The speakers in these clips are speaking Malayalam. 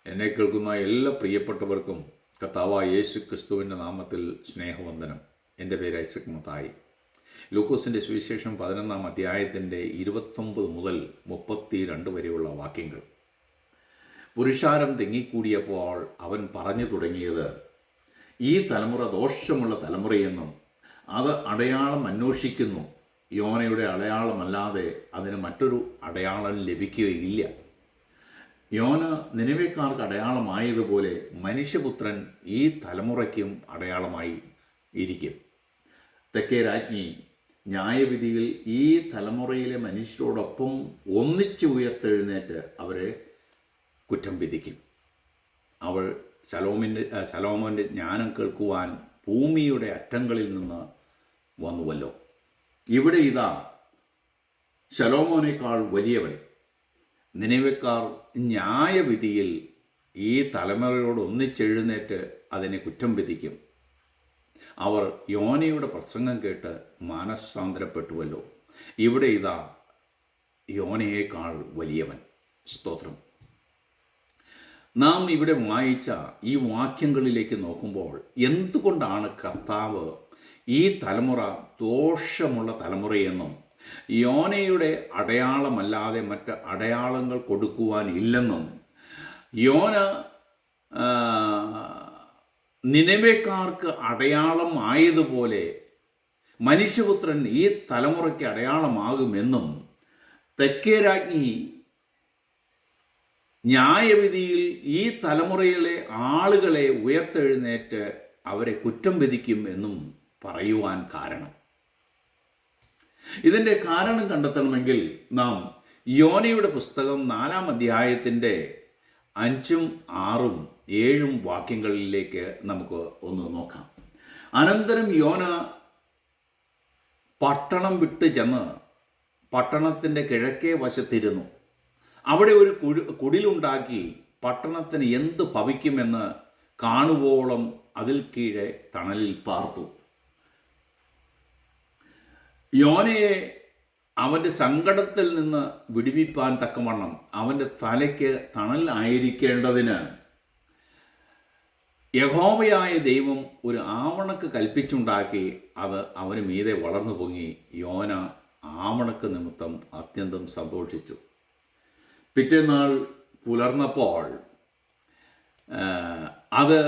എന്നെ കേൾക്കുന്ന എല്ലാ പ്രിയപ്പെട്ടവർക്കും കർത്താവായ യേശു ക്രിസ്തുവിൻ്റെ നാമത്തിൽ സ്നേഹവന്ദനം. എൻ്റെ പേര് ഐസക് മത്തായി. ലൂക്കോസിൻ്റെ സുവിശേഷം 11-ാം അധ്യായത്തിൻ്റെ 29 മുതൽ 32 വരെയുള്ള വാക്യങ്ങൾ. പുരുഷാരം തിങ്ങിക്കൂടിയപ്പോൾ അവൻ പറഞ്ഞു തുടങ്ങിയത്, ഈ തലമുറ ദോഷമുള്ള തലമുറയെന്നും അത് അടയാളം അന്വേഷിക്കുന്നു. യോനയുടെ അടയാളമല്ലാതെ അതിന് മറ്റൊരു അടയാളം ലഭിക്കുകയില്ല. യോന നിനവേക്കാർക്ക് അടയാളമായതുപോലെ മനുഷ്യപുത്രൻ ഈ തലമുറയ്ക്കും അടയാളമായി ഇരിക്കും. തെക്കേ രാജ്ഞി ന്യായവിധിയിൽ ഈ തലമുറയിലെ മനുഷ്യരോടൊപ്പം ഒന്നിച്ച് ഉയർത്തെഴുന്നേറ്റ് അവരെ കുറ്റം വിധിക്കും. അവൾ ശലോമോൻ്റെ ജ്ഞാനം കേൾക്കുവാൻ ഭൂമിയുടെ അറ്റങ്ങളിൽ നിന്ന് വന്നുവല്ലോ. ഇവിടെ ഇതാ ശലോമോനേക്കാൾ വലിയവൻ. നിനവേക്കാർ ന്യായവിധിയിൽ ഈ തലമുറയോട് ഒന്നിച്ചെഴുന്നേറ്റ് അതിനെ കുറ്റം വിധിക്കും. അവർ യോനയുടെ പ്രസംഗം കേട്ട് മാനസാന്തരപ്പെട്ടുവല്ലോ. ഇവിടെ ഇതാ യോനയേക്കാൾ വലിയവൻ. സ്തോത്രം. നാം ഇവിടെ വായിച്ച ഈ വാക്യങ്ങളിലേക്ക് നോക്കുമ്പോൾ എന്തുകൊണ്ടാണ് കർത്താവ് ഈ തലമുറ ദോഷമുള്ള തലമുറയെന്നും യോനയുടെ അടയാളമല്ലാതെ മറ്റ് അടയാളങ്ങൾ കൊടുക്കുവാനില്ലെന്നും യോന നിനവേക്കാർക്ക് അടയാളം ആയതുപോലെ മനുഷ്യപുത്രൻ ഈ തലമുറയ്ക്ക് അടയാളമാകുമെന്നും തെക്കേ രാജ്ഞി ന്യായവിധിയിൽ ഈ തലമുറയിലെ ആളുകളെ ഉയർത്തെഴുന്നേറ്റ് അവരെ കുറ്റം വിധിക്കും എന്നും പറയുവാൻ കാരണം? ഇതിൻ്റെ കാരണം കണ്ടെത്തണമെങ്കിൽ നാം യോനയുടെ പുസ്തകം 4-ാം അധ്യായത്തിൻ്റെ 5, 6, 7 വാക്യങ്ങളിലേക്ക് നമുക്ക് ഒന്ന് നോക്കാം. അനന്തരം യോന പട്ടണം വിട്ട് ചെന്ന് പട്ടണത്തിൻ്റെ കിഴക്കേ വശത്തിരുന്നു. അവിടെ ഒരു കുടിലുണ്ടാക്കി പട്ടണത്തിന് എന്ത് ഭവിക്കുമെന്ന് കാണുവോളം അതിൽ കീഴെ തണലിൽ പാർത്തു. യോനയെ അവൻ്റെ സങ്കടത്തിൽ നിന്ന് വിടുവിപ്പാൻ തക്കവണ്ണം അവൻ്റെ തലയ്ക്ക് തണൽ ആയിരിക്കേണ്ടതിന് യഹോവയായ ദൈവം ഒരു ആവണക്ക് കൽപ്പിച്ചുണ്ടാക്കി. അത് അവന് മീതെ വളർന്നു പൊങ്ങി. യോന ആവണക്ക് നിമിത്തം അത്യന്തം സന്തോഷിച്ചു. പിറ്റേന്നാൾ പുലർന്നപ്പോൾ അത്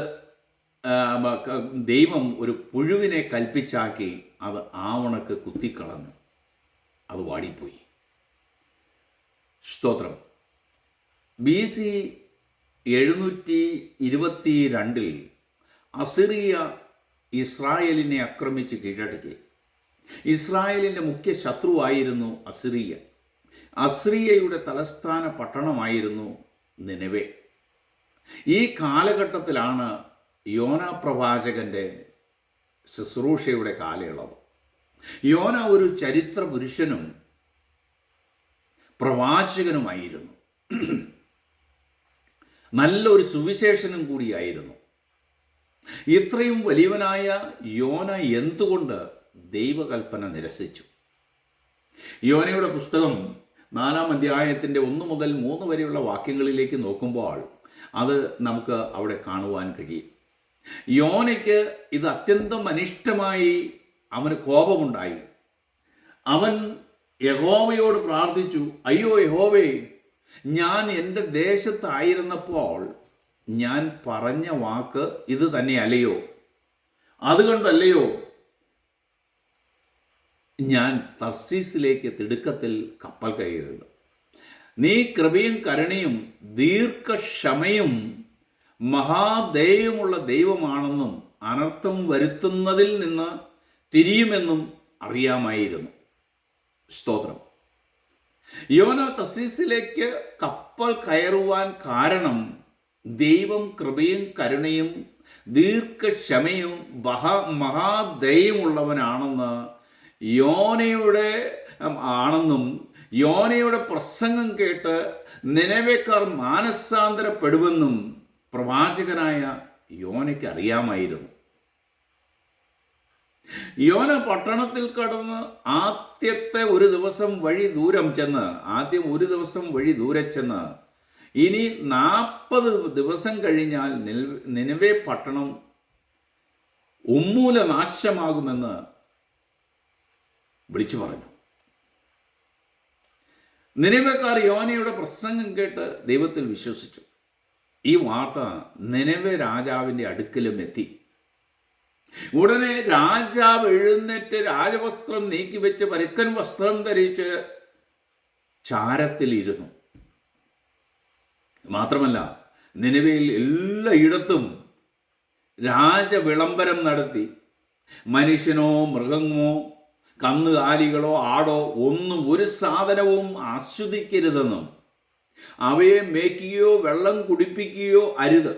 ദൈവം ഒരു പുഴുവിനെ കൽപ്പിച്ചാക്കി. അത് ആവണക്ക് കുത്തിക്കളഞ്ഞു. അത് വാടിപ്പോയി. സ്തോത്രം. BC 722 അസിറിയ ഇസ്രായേലിനെ ആക്രമിച്ച് കീഴടക്കി. ഇസ്രായേലിൻ്റെ മുഖ്യ ശത്രുവായിരുന്നു അസിറിയ. അസിറിയയുടെ തലസ്ഥാന പട്ടണമായിരുന്നു നിനവേ. ഈ കാലഘട്ടത്തിലാണ് യോന പ്രവാചകൻ്റെ ശുശ്രൂഷയുടെ കാലയളവ്. യോന ഒരു ചരിത്ര പുരുഷനും പ്രവാചകനുമായിരുന്നു. നല്ലൊരു സുവിശേഷനും കൂടിയായിരുന്നു. ഇത്രയും വലിയവനായ യോന എന്തുകൊണ്ട് ദൈവകൽപ്പന നിരസിച്ചു? യോനയുടെ പുസ്തകം 4-ാം അധ്യായത്തിൻ്റെ 1 മുതൽ 3 വരെയുള്ള വാക്യങ്ങളിലേക്ക് നോക്കുമ്പോൾ അത് നമുക്ക് അവിടെ കാണുവാൻ കഴിയും. യോനയ്ക്ക് ഇത് അത്യന്തം അനിഷ്ടമായി. അവന് കോപമുണ്ടായി. അവൻ യഹോവയോട് പ്രാർത്ഥിച്ചു, അയ്യോ യഹോവേ, ഞാൻ എൻ്റെ ദേശത്തായിരുന്നപ്പോൾ ഞാൻ പറഞ്ഞ വാക്ക് ഇത് തന്നെയല്ലയോ? അതുകൊണ്ടല്ലയോ ഞാൻ തർസീസിലേക്ക് തിടുക്കത്തിൽ കപ്പൽ കയറിയത്? നീ കൃപയും കരുണയും ദീർഘക്ഷമയും മഹാദയവുമുള്ള ദൈവമാണെന്നും അനർത്ഥം വരുത്തുന്നതിൽ നിന്ന് തിരിയുമെന്നും അറിയാമായിരുന്നു. സ്തോത്രം. യോന തർസീസിലേക്ക് കപ്പൽ കയറുവാൻ കാരണം ദൈവം കൃപയും കരുണയും ദീർഘക്ഷമയും മഹാദയവുമുള്ളവനാണെന്ന് യോനയുടെ പ്രസംഗം കേട്ട് നിനവേക്കാർ മാനസാന്തരപ്പെടുമെന്നും പ്രവാചകനായ യോനയ്ക്ക് അറിയാമായിരുന്നു. യോന പട്ടണത്തിൽ കടന്ന് ആദ്യം ഒരു ദിവസം വഴി ദൂരെ ചെന്ന് ഇനി 40 ദിവസം കഴിഞ്ഞാൽ നിനവെ പട്ടണം ഉന്മൂല നാശമാകുമെന്ന് വിളിച്ചു പറഞ്ഞു. നിനവെക്കാർ യോനയുടെ പ്രസംഗം കേട്ട് ദൈവത്തിൽ വിശ്വസിച്ചു. ഈ വാർത്ത നിനവെ രാജാവിൻ്റെ അടുക്കലും എത്തി. ഉടനെ രാജാവ് എഴുന്നേറ്റ് രാജവസ്ത്രം നീക്കിവെച്ച് പരുക്കൻ വസ്ത്രം ധരിച്ച് ചാരത്തിലിരുന്നു. മാത്രമല്ല, നിനവയിൽ എല്ലായിടത്തും രാജവിളംബരം നടത്തി. മനുഷ്യനോ മൃഗമോ കന്നുകാലികളോ ആടോ ഒന്നും ഒരു സാധനവും ആസ്വദിക്കരുതെന്നും അവയെ മേയ്ക്കുകയോ വെള്ളം കുടിപ്പിക്കുകയോ അരുത്.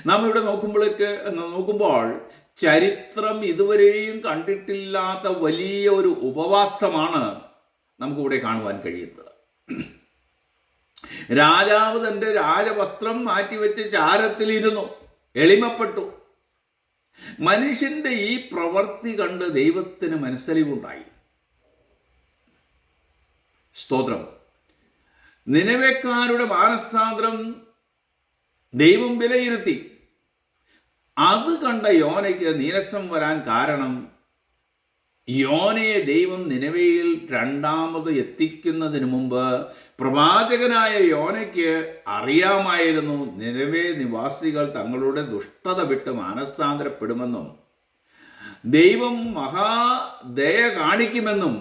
നാം ഇവിടെ നോക്കുമ്പോൾ ചരിത്രം ഇതുവരെയും കണ്ടിട്ടില്ലാത്ത വലിയ ഒരു ഉപവാസമാണ് നമുക്കിവിടെ കാണുവാൻ കഴിയുന്നത്. രാജാവ് തൻ്റെ രാജവസ്ത്രം മാറ്റിവെച്ച് ചാരത്തിലിരുന്നു, എളിമപ്പെട്ടു. മനുഷ്യന്റെ ഈ പ്രവൃത്തി കണ്ട് ദൈവത്തിന് മനസ്സലിവുണ്ടായി. സ്തോത്രം. നിനവെക്കാരുടെ മാനസാന്തരം ദൈവം വിലയിരുത്തി. അത് കണ്ട യോനയ്ക്ക് നീരസം വരാൻ കാരണം, യോനയെ ദൈവം നിനവയിൽ രണ്ടാമത് എത്തിക്കുന്നതിന് മുമ്പ് പ്രവാചകനായ യോനയ്ക്ക് അറിയാമായിരുന്നു നിനവെ നിവാസികൾ തങ്ങളുടെ ദുഷ്ടത വിട്ട് മാനസാന്തരപ്പെടുമെന്നും ദൈവം മഹാദയ കാണിക്കുമെന്നും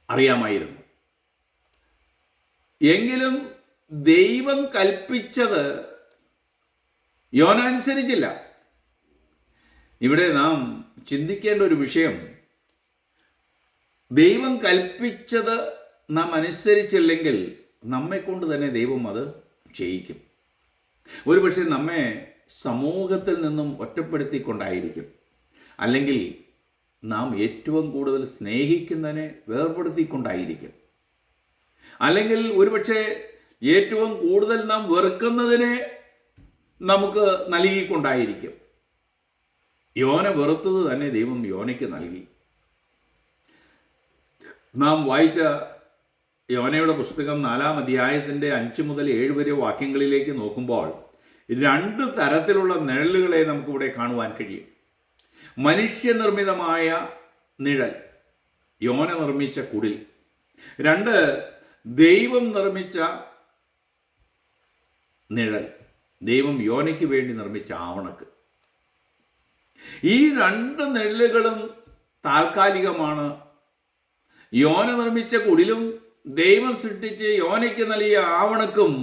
അറിയാമായിരുന്നു. എങ്കിലും ദൈവം കൽപ്പിച്ചത് യോന അനുസരിച്ചില്ല. ഇവിടെ നാം ചിന്തിക്കേണ്ട ഒരു വിഷയം, ദൈവം കൽപ്പിച്ചത് നാം അനുസരിച്ചില്ലെങ്കിൽ നമ്മെ കൊണ്ട് തന്നെ ദൈവം അത് ചെയ്യിക്കും. ഒരുപക്ഷെ നമ്മെ സമൂഹത്തിൽ നിന്നും ഒറ്റപ്പെടുത്തിക്കൊണ്ടായിരിക്കും, അല്ലെങ്കിൽ നാം ഏറ്റവും കൂടുതൽ സ്നേഹിക്കുന്നതിനെ വേർപെടുത്തിക്കൊണ്ടായിരിക്കും, അല്ലെങ്കിൽ ഒരുപക്ഷെ ഏറ്റവും കൂടുതൽ നാം വെറുക്കുന്നതിനെ നമുക്ക് നൽകിക്കൊണ്ടായിരിക്കും. യോന വെറുത്തത് തന്നെ ദൈവം യോനയ്ക്ക് നൽകി. നാം വായിച്ച യോനയുടെ പുസ്തകം 4-ാം അധ്യായത്തിൻ്റെ 5 മുതൽ 7 വരെ വാക്യങ്ങളിലേക്ക് നോക്കുമ്പോൾ 2 തരത്തിലുള്ള നിഴലുകളെ നമുക്കിവിടെ കാണുവാൻ കഴിയും. മനുഷ്യനിർമ്മിതമായ നിഴൽ, യോന നിർമ്മിച്ച കുടിൽ. 2, ദൈവം നിർമ്മിച്ച നിഴൽ, ദൈവം യോനയ്ക്ക് വേണ്ടി നിർമ്മിച്ച ആവണക്ക്. ഈ 2 നിഴലുകളും താൽക്കാലികമാണ്. യോന നിർമ്മിച്ച കുടിലും ദൈവം സൃഷ്ടിച്ച് യോനയ്ക്ക് നൽകിയ ആവണക്കും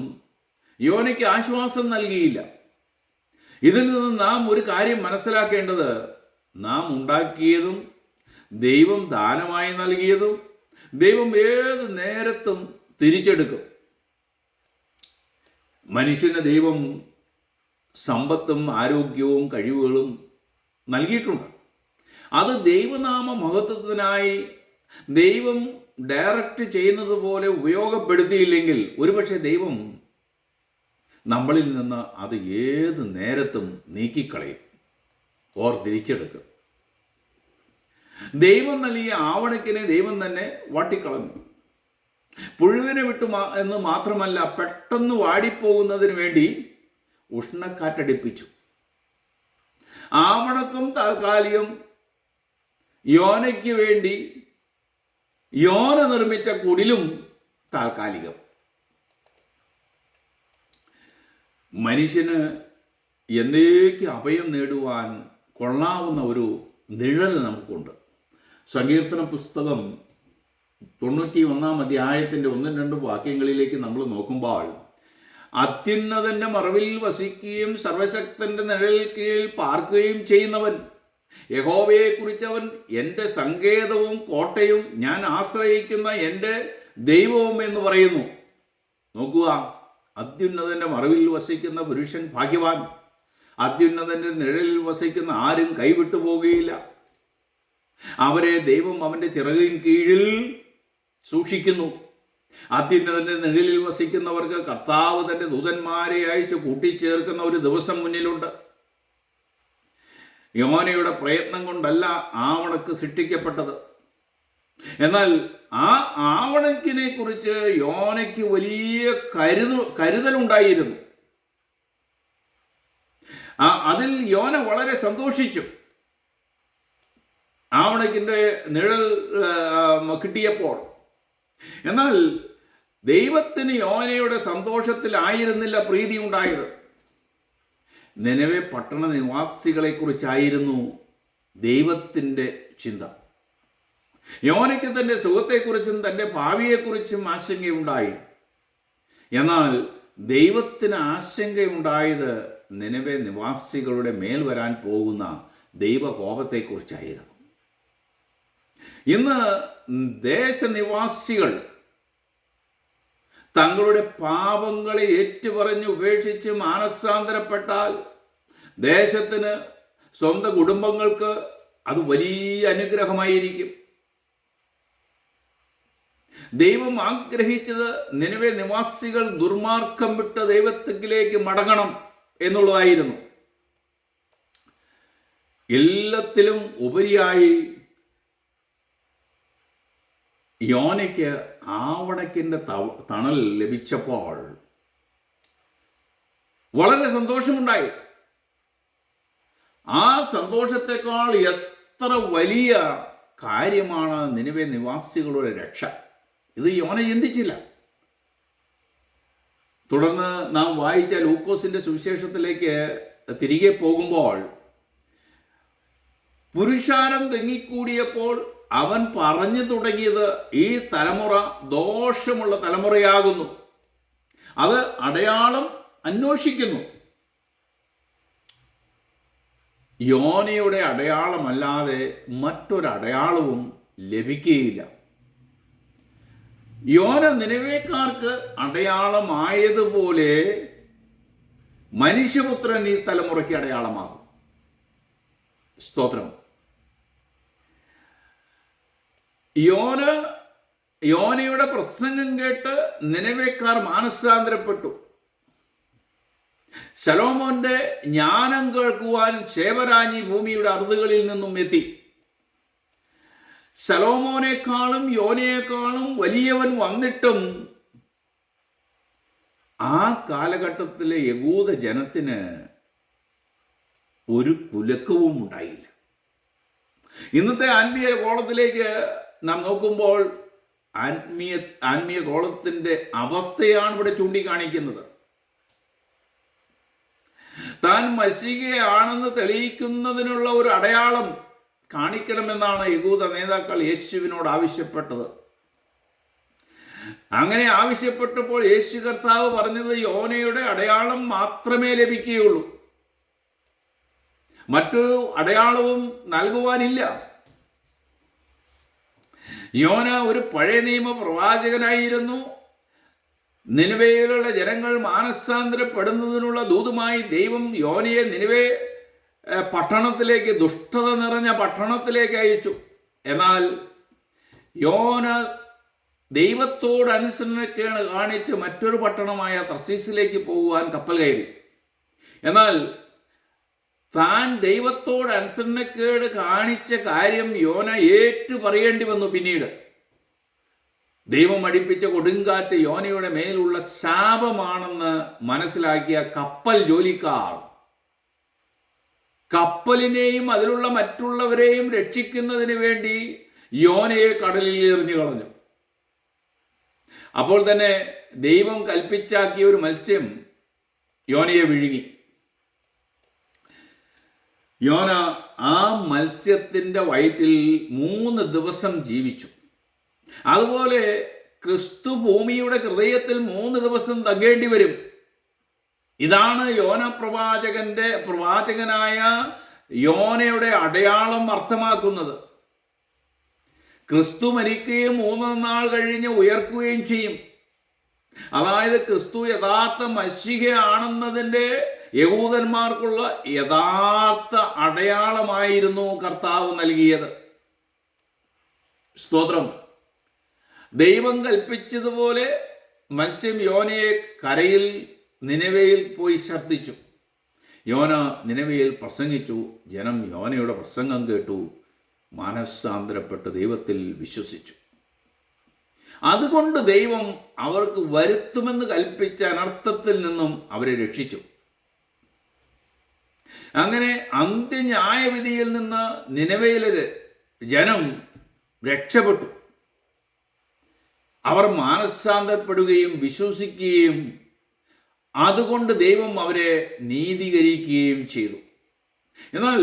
യോനയ്ക്ക് ആശ്വാസം നൽകിയില്ല. ഇതിൽ നിന്ന് നാം ഒരു കാര്യം മനസ്സിലാക്കേണ്ടത്, നാം ഉണ്ടാക്കിയതും ദൈവം ദാനമായി നൽകിയതും ദൈവം ഏത് നേരത്തും തിരിച്ചെടുക്കും. മനുഷ്യന് ദൈവം സമ്പത്തും ആരോഗ്യവും കഴിവുകളും നൽകിയിട്ടുണ്ട്. അത് ദൈവനാമ മഹത്വത്തിനായി ദൈവം ഡയറക്റ്റ് ചെയ്യുന്നത് പോലെ ഉപയോഗപ്പെടുത്തിയില്ലെങ്കിൽ ഒരുപക്ഷെ ദൈവം നമ്മളിൽ നിന്ന് അത് ഏത് നേരത്തും നീക്കിക്കളയും, തിരിച്ചെടുക്കും. ദൈവം നൽകിയ ആവണക്കിനെ ദൈവം തന്നെ വാട്ടിക്കളഞ്ഞു. പുഴുവിനെ വിട്ടു എന്ന് മാത്രമല്ല, പെട്ടെന്ന് വാടിപ്പോകുന്നതിന് വേണ്ടി ഉഷ്ണക്കാറ്റടിപ്പിച്ചു. ആവണക്കും താൽക്കാലികം, യോനയ്ക്ക് വേണ്ടി യോന നിർമ്മിച്ച കുടിലും താൽക്കാലികം. മനുഷ്യന് എന്നേക്ക് അഭയം നേടുവാൻ കൊള്ളാവുന്ന ഒരു നിഴൽ നമുക്കുണ്ട്. സങ്കീർത്തന പുസ്തകം 91-ാം അധ്യായത്തിൻ്റെ 1-2 വാക്യങ്ങളിലേക്ക് നമ്മൾ നോക്കുമ്പോൾ, അത്യുന്നതന്റെ മറവിൽ വസിക്കുകയും സർവശക്തന്റെ നിഴലിൽ കീഴിൽ പാർക്കുകയും ചെയ്യുന്നവൻ, യഹോവയെക്കുറിച്ച് അവൻ എൻ്റെ സങ്കേതവും കോട്ടയും ഞാൻ ആശ്രയിക്കുന്ന എൻ്റെ ദൈവവും എന്ന് പറയുന്നു. നോക്കുക, അത്യുന്നതന്റെ മറവിൽ വസിക്കുന്ന പുരുഷൻ ഭാഗ്യവാൻ. അത്യുന്നതന്റെ നിഴലിൽ വസിക്കുന്ന ആരും കൈവിട്ടു പോകുകയില്ല. അവരെ ദൈവം അവൻ്റെ ചിറകിൻ കീഴിൽ സൂക്ഷിക്കുന്നു. അത്യുന്നതന്റെ നിഴലിൽ വസിക്കുന്നവർക്ക് കർത്താവ് തൻ്റെ ദൂതന്മാരെ അയച്ച് കൂട്ടിച്ചേർക്കുന്ന ഒരു ദിവസം മുന്നിലുണ്ട്. യോനയുടെ പ്രയത്നം കൊണ്ടല്ല ആവണക്ക് സൃഷ്ടിക്കപ്പെട്ടത്. എന്നാൽ ആ ആവണക്കിനെ കുറിച്ച് യോനയ്ക്ക് വലിയ കരുതലുണ്ടായിരുന്നു. അതിൽ യോന വളരെ സന്തോഷിച്ചു. ആവണക്കിൻ്റെ നിഴൽ കിട്ടിയപ്പോൾ. എന്നാൽ ദൈവത്തിന് യോനയുടെ സന്തോഷത്തിലായിരുന്നില്ല പ്രീതി ഉണ്ടായത്. നിനവെ പട്ടണ നിവാസികളെക്കുറിച്ചായിരുന്നു ദൈവത്തിൻ്റെ ചിന്ത. യോനയ്ക്ക് തൻ്റെ സുഖത്തെക്കുറിച്ചും തൻ്റെ ഭാവിയെക്കുറിച്ചും ആശങ്കയുണ്ടായി. എന്നാൽ ദൈവത്തിന് ആശങ്കയുണ്ടായത് നിനവെ നിവാസികളുടെ മേൽ വരാൻ പോകുന്ന ദൈവകോപത്തെക്കുറിച്ചായിരുന്നു. ഇന്ന് ദേശനിവാസികൾ തങ്ങളുടെ പാപങ്ങളെ ഏറ്റുപറഞ്ഞ് ഉപേക്ഷിച്ച് മാനസാന്തരപ്പെട്ടാൽ ദേശത്തിന്, സ്വന്തം കുടുംബങ്ങൾക്ക് അത് വലിയ അനുഗ്രഹമായിരിക്കും. ദൈവം ആഗ്രഹിച്ചത് നിനവെ നിവാസികൾ ദുർമാർഗം വിട്ട് ദൈവത്തിലേക്ക് മടങ്ങണം എന്നുള്ളതായിരുന്നു. എല്ലാത്തിലും ഉപരിയായി യോനയ്ക്ക് ആവണക്കിൻ്റെ തണൽ ലഭിച്ചപ്പോൾ വളരെ സന്തോഷമുണ്ടായി. ആ സന്തോഷത്തെക്കാൾ എത്ര വലിയ കാര്യമാണ് നിനവെ നിവാസികളുടെ രക്ഷ. ഇത് യോന ചിന്തിച്ചില്ല. തുടർന്ന് നാം വായിച്ച ലൂക്കോസിന്റെ സുവിശേഷത്തിലേക്ക് തിരികെ പോകുമ്പോൾ, പുരുഷാരം തെങ്ങിക്കൂടിയപ്പോൾ അവൻ പറഞ്ഞു തുടങ്ങിയത്, ഈ തലമുറ ദോഷമുള്ള തലമുറയാകുന്നു, അത് അടയാളം അന്വേഷിക്കുന്നു. യോനയുടെ അടയാളമല്ലാതെ മറ്റൊരടയാളവും ലഭിക്കുകയില്ല. യോന നിനവേക്കാർക്ക് അടയാളമായതുപോലെ മനുഷ്യപുത്രൻ ഈ തലമുറയ്ക്ക് അടയാളമാകും. സ്തോത്രം. യോനയുടെ പ്രസംഗം കേട്ട് നിനവേക്കാർ മാനസാന്തരപ്പെട്ടു. ശലോമോന്റെ ജ്ഞാനം കേൾക്കുവാൻ ശേവരാഞ്ഞി ഭൂമിയുടെ അറുതുകളിൽ നിന്നും എത്തി. ശലോമോനേക്കാളും യോനയേക്കാളും വലിയവൻ വന്നിട്ടും ആ കാലഘട്ടത്തിലെ യഹൂദ ജനത്തിന് ഒരു കുലക്കവും ഉണ്ടായില്ല. ഇന്നത്തെ ആത്മീയ കോളത്തിലേക്ക് നാം നോക്കുമ്പോൾ ആത്മീയ കോളത്തിൻ്റെ അവസ്ഥയാണ് ഇവിടെ ചൂണ്ടിക്കാണിക്കുന്നത്. താൻ മശീഹയാണെന്ന് തെളിയിക്കുന്നതിനുള്ള ഒരു അടയാളം കാണിക്കണമെന്നാണ് യഹൂദ നേതാക്കൾ യേശുവിനോട് ആവശ്യപ്പെട്ടത്. അങ്ങനെ ആവശ്യപ്പെട്ടപ്പോൾ യേശു കർത്താവ് പറഞ്ഞത്, യോനയുടെ അടയാളം മാത്രമേ ലഭിക്കുകയുള്ളൂ, മറ്റൊരു അടയാളവും നൽകുവാനില്ല. യോന ഒരു പഴയ നിയമ പ്രവാചകനായിരുന്നു. നിനവേയിലുള്ള ജനങ്ങൾ മാനസാന്തരപ്പെടുന്നതിനുള്ള ദൂതുമായി ദൈവം യോനയെ നിനവേ പട്ടണത്തിലേക്ക്, ദുഷ്ടത നിറഞ്ഞ പട്ടണത്തിലേക്ക് അയച്ചു. എന്നാൽ യോന ദൈവത്തോട് അനുസരണക്കേട് കാണിച്ച് മറ്റൊരു പട്ടണമായ തർശീസിലേക്ക് പോകുവാൻ കപ്പൽ കയറി. എന്നാൽ താൻ ദൈവത്തോട് അനുസരണക്കേട് കാണിച്ച കാര്യം യോന ഏറ്റു പറയേണ്ടി വന്നു. പിന്നീട് ദൈവം അടിപ്പിച്ച കൊടുങ്കാറ്റ് യോനയുടെ മേലുള്ള ശാപമാണെന്ന് മനസ്സിലാക്കിയ കപ്പൽ ജോലിക്കാർ കപ്പലിനെയും അതിലുള്ള മറ്റുള്ളവരെയും രക്ഷിക്കുന്നതിന് വേണ്ടി യോനയെ കടലിൽ എറിഞ്ഞു കളഞ്ഞു. അപ്പോൾ തന്നെ ദൈവം കൽപ്പിച്ചാക്കിയ ഒരു മത്സ്യം യോനയെ വിഴുങ്ങി. യോന ആ മത്സ്യത്തിൻ്റെ വയറ്റിൽ 3 ദിവസം ജീവിച്ചു. അതുപോലെ ക്രിസ്തു ഭൂമിയുടെ ഹൃദയത്തിൽ 3 ദിവസം തങ്ങേണ്ടി വരും. ഇതാണ് യോന പ്രവാചകനായ യോനയുടെ അടയാളം അർത്ഥമാക്കുന്നത്. ക്രിസ്തു മരിക്കുകയും 3 നാൾ കഴിഞ്ഞ് ഉയർക്കുകയും ചെയ്യും. അതായത് ക്രിസ്തു യഥാർത്ഥ മശീഹയാണെന്നതിൻ്റെ യഹൂദന്മാർക്കുള്ള യഥാർത്ഥ അടയാളമായിരുന്നു കർത്താവ് നൽകിയത്. സ്തോത്രം. ദൈവം കൽപ്പിച്ചതുപോലെ മത്സ്യം യോനയെ കരയിൽ നിനവേയിൽ പോയി ശബ്ദിച്ചു. യോന നിനവേയിൽ പ്രസംഗിച്ചു. ജനം യോനയുടെ പ്രസംഗം കേട്ടു. മാനസാന്തരപ്പെട്ട് ദൈവത്തിൽ വിശ്വസിച്ചു. അതുകൊണ്ട് ദൈവം അവർക്ക് വരുത്തുമെന്ന് കൽപ്പിച്ച അനർത്ഥത്തിൽ നിന്നും അവരെ രക്ഷിച്ചു. അങ്ങനെ അന്ത്യന്യായവിധിയിൽ നിന്ന് നിനവയിലെ ജനം രക്ഷപ്പെട്ടു. അവർ മാനസാന്തരപ്പെടുകയും വിശ്വസിക്കുകയും അതുകൊണ്ട് ദൈവം അവരെ നീതീകരിക്കുകയും ചെയ്തു. എന്നാൽ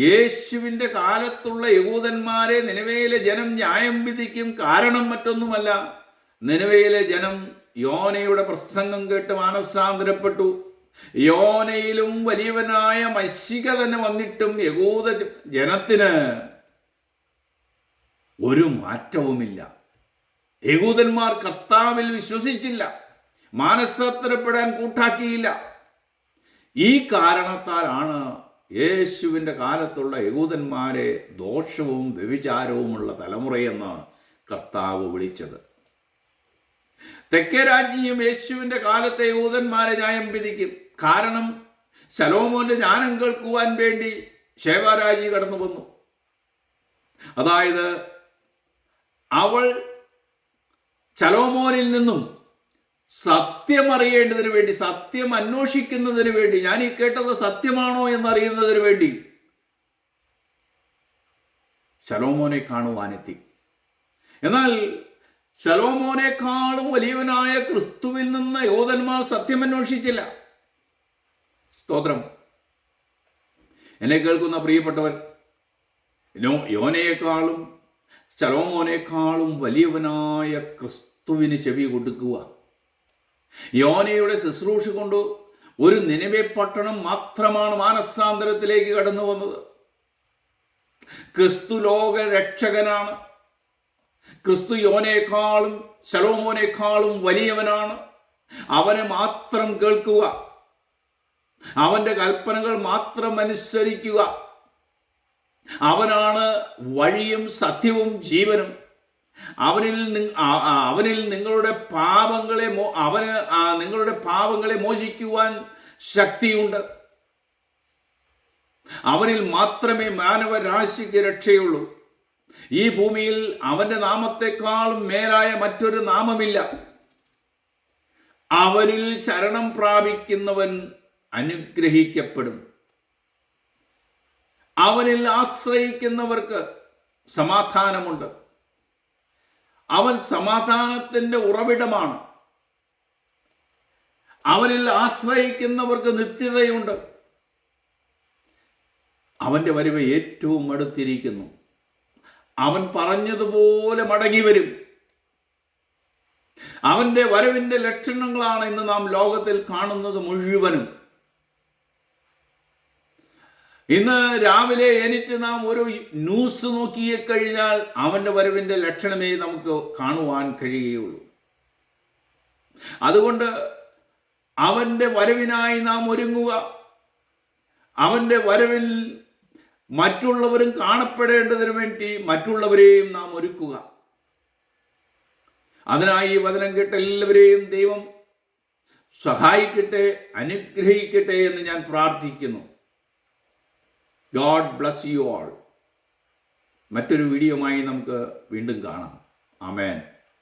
യേശുവിൻ്റെ കാലത്തുള്ള യഹൂദന്മാരെ നിനവയിലെ ജനം ന്യായം വിധിക്കും. കാരണം മറ്റൊന്നുമല്ല, നിനവയിലെ ജനം യോനയുടെ പ്രസംഗം കേട്ട് മാനസാന്തരപ്പെട്ടു. യോനയിലും വലിയവനായ മശിക തന്നെ വന്നിട്ടും യഹൂദ ജനത്തിന് ഒരു മാറ്റവുമില്ല. യഹൂദന്മാർ കർത്താവിൽ വിശ്വസിച്ചില്ല, മാനസാന്തരപ്പെടാൻ കൂട്ടാക്കിയില്ല. ഈ കാരണത്താലാണ് യേശുവിൻ്റെ കാലത്തുള്ള യഹൂദന്മാരെ ദോഷവും വ്യഭിചാരവുമുള്ള തലമുറയെന്ന് കർത്താവ് വിളിച്ചത്. തെക്കേ രാജ്ഞിയും യേശുവിൻ്റെ കാലത്തെ യഹൂദന്മാരെ ന്യായം വിധിക്കും. കാരണം ശലോമോന്റെ ജ്ഞാനം കേൾക്കുവാൻ വേണ്ടി ശേബാരാജി കടന്നു വന്നു. അതായത് അവൾ ശലോമോനിൽ നിന്നും സത്യം അറിയേണ്ടതിന് വേണ്ടി, സത്യം അന്വേഷിക്കുന്നതിന് വേണ്ടി, ഞാൻ ഈ കേട്ടത് സത്യമാണോ എന്നറിയുന്നതിന് വേണ്ടി ശലോമോനെ കാണുവാനെത്തി. എന്നാൽ ശലോമോനേക്കാളും വലിയവനായ ക്രിസ്തുവിൽ നിന്ന് യഹൂദന്മാർ സത്യം അന്വേഷിച്ചില്ല. സ്തോത്രം. എന്നെ കേൾക്കുന്ന പ്രിയപ്പെട്ടവർ, യോനയേക്കാളും ശലോമോനേക്കാളും വലിയവനായ ക്രിസ്തുവിന് ചെവി കൊടുക്കുക. യോനയുടെ ശുശ്രൂഷ കൊണ്ട് ഒരു നിനവെ പട്ടണം മാത്രമാണ് മാനസാന്തരത്തിലേക്ക് കടന്നു വന്നത്. ക്രിസ്തു ലോക രക്ഷകനാണ്. ക്രിസ്തു യോനയേക്കാളും ശലോമോനേക്കാളും വലിയവനാണ്. അവനെ മാത്രം കേൾക്കുക, അവൻ്റെ കൽപ്പനകൾ മാത്രം അനുസരിക്കുക. അവനാണ് വഴിയും സത്യവും ജീവനും. അവനിൽ നിങ്ങളുടെ പാപങ്ങളെ മോചിക്കുവാൻ ശക്തിയുണ്ട്. അവനിൽ മാത്രമേ മാനവരാശിക്ക് രക്ഷയുള്ളൂ. ഈ ഭൂമിയിൽ അവന്റെ നാമത്തെക്കാളും മേലായ മറ്റൊരു നാമമില്ല. അവനിൽ ശരണം പ്രാപിക്കുന്നവൻ അനുഗ്രഹിക്കപ്പെടും. അവനിൽ ആശ്രയിക്കുന്നവർക്ക് സമാധാനമുണ്ട്. അവൻ സമാധാനത്തിൻ്റെ ഉറവിടമാണ്. അവനിൽ ആശ്രയിക്കുന്നവർക്ക് നിത്യതയുണ്ട്. അവൻ്റെ വരവ് ഏറ്റവും അടുത്തിരിക്കുന്നു. അവൻ പറഞ്ഞതുപോലെ മടങ്ങി വരും. അവൻ്റെ വരവിൻ്റെ ലക്ഷണങ്ങളാണ് ഇന്ന് നാം ലോകത്തിൽ കാണുന്നത് മുഴുവനും. ഇന്ന് രാവിലെ എണീറ്റ് നാം ഒരു ന്യൂസ് നോക്കിയേ കഴിഞ്ഞാൽ അവൻ്റെ വരവിൻ്റെ ലക്ഷണമേ നമുക്ക് കാണുവാൻ കഴിയുകയുള്ളൂ. അതുകൊണ്ട് അവൻ്റെ വരവിനായി നാം ഒരുങ്ങുക. അവൻ്റെ വരവിൽ മറ്റുള്ളവരും കാണപ്പെടേണ്ടതിനു വേണ്ടി മറ്റുള്ളവരെയും നാം ഒരുക്കുക. അതിനായി വചനം കേട്ട എല്ലാവരെയും ദൈവം സഹായിക്കട്ടെ, അനുഗ്രഹിക്കട്ടെ എന്ന് ഞാൻ പ്രാർത്ഥിക്കുന്നു. God bless you all. മറ്റൊരു വീഡിയോയുമായി നമുക്ക് വീണ്ടും കാണാം. ആമേൻ.